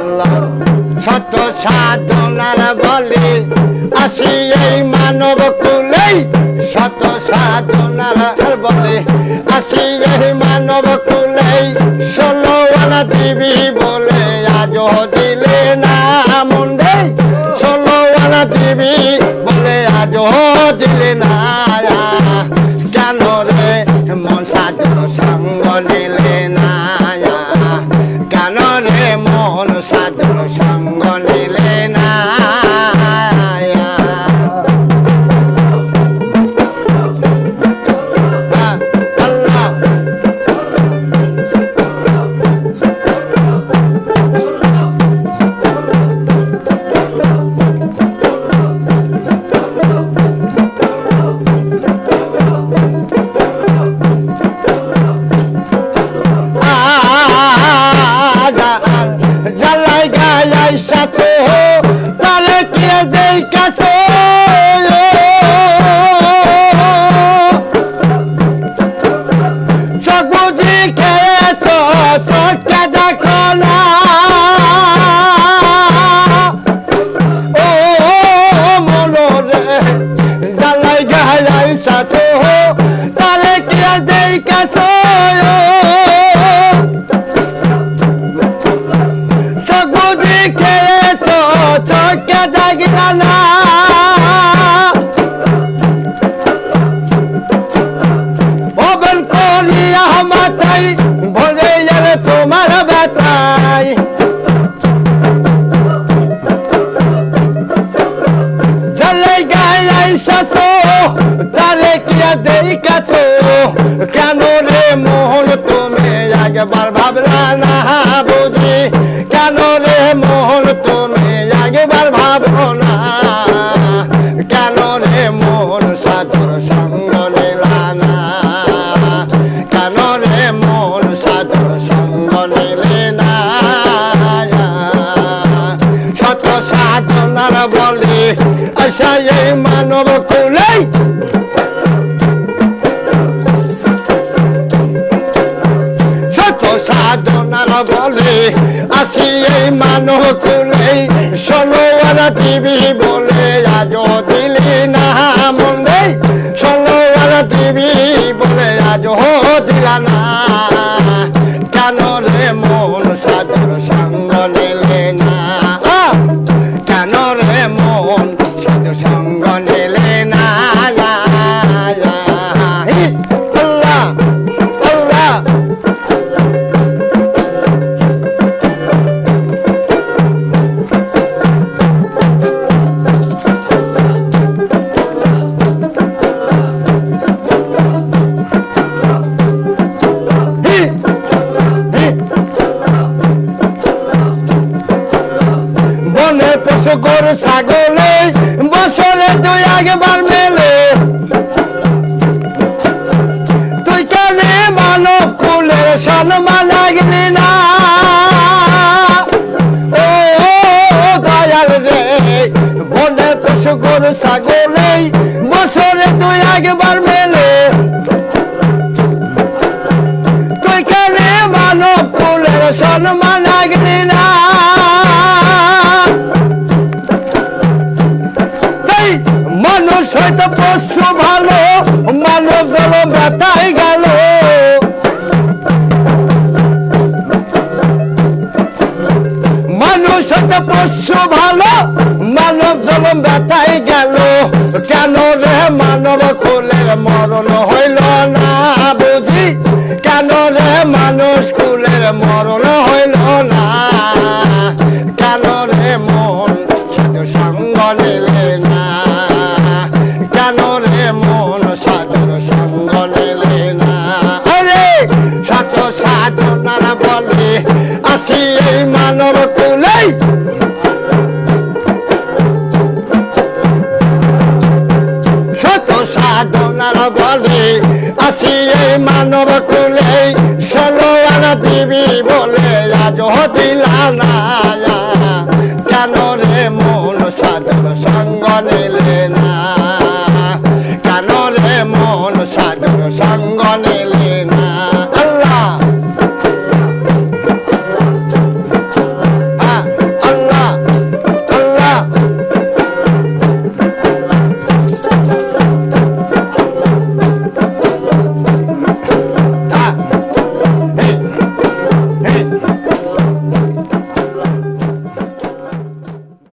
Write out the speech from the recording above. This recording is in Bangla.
আল্লাহ শত সাধনার বলে আসি এই মানব কুলে শত সাধনার বলে আসি এই মানব কুলে 16 আনা দিবি বলে আজও দিলে না মুন্ডে 16 আনা দিবি বলে আজও দিলে না কেন রে মন সাধুর সঙ্গ নিলে না কেন রে মন সাধুর সঙ্গ নিলে না কেন রে মোহন তুমি একবার ভাবলা না বুঝি কেন রে মোহন তুমি একবার ভাবো না কেন রে মোহন সাধুর সঙ্গ নিলা না কেন রে মোহন সাধুর সঙ্গ নিলে না শত সাধনার বলে আশা এই মানব কুলে সাধনার বলে আসি এই মানব কুলে 16 আনা দিবি বলে আজও দিলি না মনে 16 আনা দিবি বলে আজও দিলা না কেন রে মন সাধুর সঙ্গ নিলে না কেন রে মন সাধুর সঙ্গ নিলে না গরু ছাগলে বছরে তুই একবার মেলে তুই কেন মানব কুলের সম্মান আগলি না ও দয়াল রে বনে পশু গরু ছাগলে বছরে তুই একবার মেলে তুই কেন মানব কুলের সম্মান আগলি না মানুষ হয়তো পশু ভালো মানব জল ব্যথায় গেল মানুষ হয়তো পশু ভালো মানব জল ব্যথায় গেল কেন রে মানব কুলের মরণ হইল না বুঝি কেন রে মানুষ কুলের মরণ হইল না কেন রে মন সাধু সঙ্গ নিলে না কেন রে মন সাধুর সঙ্গ নিলে না শত সাধনার বলে আসি এই মানব কুলে শত সাধনার বলে আসি এই মানব কুলে 16 আনা দিবি বলে আজও দিলা না কেন